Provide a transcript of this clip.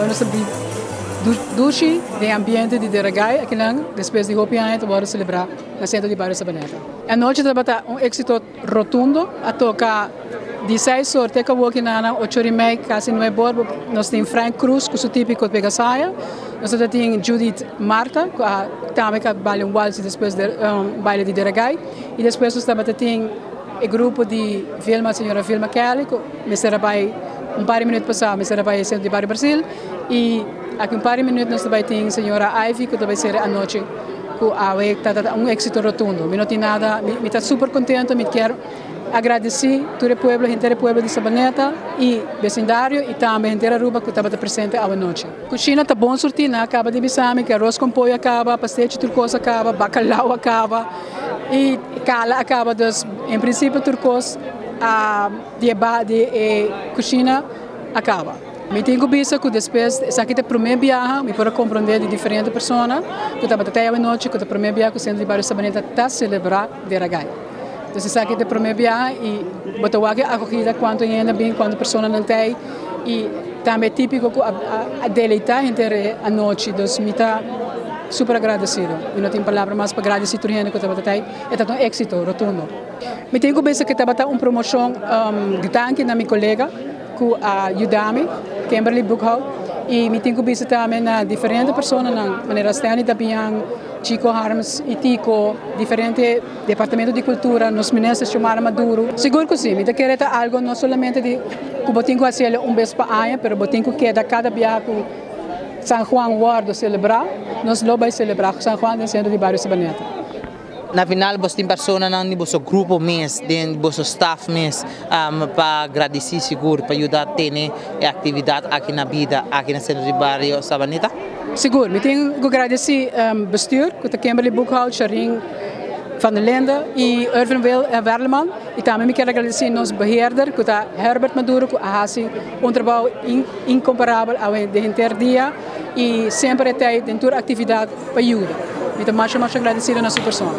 a nossa Dushi, de ambiente de Deragai, aqui lang, depois de Hopi Anet, vamos celebrar na centro de Bairro Sabaneta. A noite trabalha êxito rotundo, a tocar 16 horas, teca aqui na 8h30, quase 9 horas, nós temos Frank Cruz, que é o típico de Pegasaia, nós temos Judith Marta, que também trabalha waltz depois do baile de Deragai, e depois nós também temos o grupo de Vilma, a senhora Vilma Kelly, que me será par de minutos passado, me será para o centro de Bairro Brasil, e aqui par de minutos nós também temos a senhora Ivy, que vai ser a noite que êxito rotundo. Eu não tenho nada, eu estou super contente, eu quero agradecer todo o povo, inteiro povo de Sabaneta e vecindário e também a inteira Aruba que estava presente à noite. A cozinha está bom sortir, acaba de bisame, que arroz com pollo acaba, pastel de turcoso acaba, bacalhau acaba e cala acaba, em princípio turcoso a cozinha acaba. Eu tenho visto que depois, essa aqui é a primeira viagem, eu posso compreender de diferentes pessoas, que estava até a noite, que é a primeira viagem que o Centro de Bairro Sabaneta está a celebrar Deragai. Então, essa aqui é a primeira viagem e botou aqui a acolhida quanto ainda bem, quando a pessoa não tem, e também é típico a deleitar a noite, então, eu estou super agradecido. Eu não tenho palavras mais para agradecer a gente que estava até, é um êxito rotundo. Eu tenho visto que estava uma promoção de tanque na minha colega, que ajuda-me, Kimberly Buchau, e me tenho visto também na diferentes pessoas, na maneira externa também, Chico Harms e Tico, diferentes departamentos de cultura, nos ministros chamaram Maduro. Seguro que sim, me quero algo não somente de que eu tenho que fazer vez para ano, mas eu tenho que cada dia que San Juan Guardo celebrar, nós vamos celebrar San Juan no centro de Bairro Sabaneta. Na final, você tem pessoas no vosso grupo mesmo, no vosso staff mesmo, para agradecer seguro, para ajudar a ter a atividade aqui na vida, aqui no centro de Bairro Sabaneta? Seguro, eu tenho que agradecer o bestuur, que é Kimberly Buchhout, Sharing van der Linde e Irvin Werleman. E também quero agradecer nosso beheerder, que é Herbert Maduro, que faz um trabalho incomparável ao inteiro dia e sempre tem toda atividade para ajudar. Então, mais agradecer a nossa pessoa.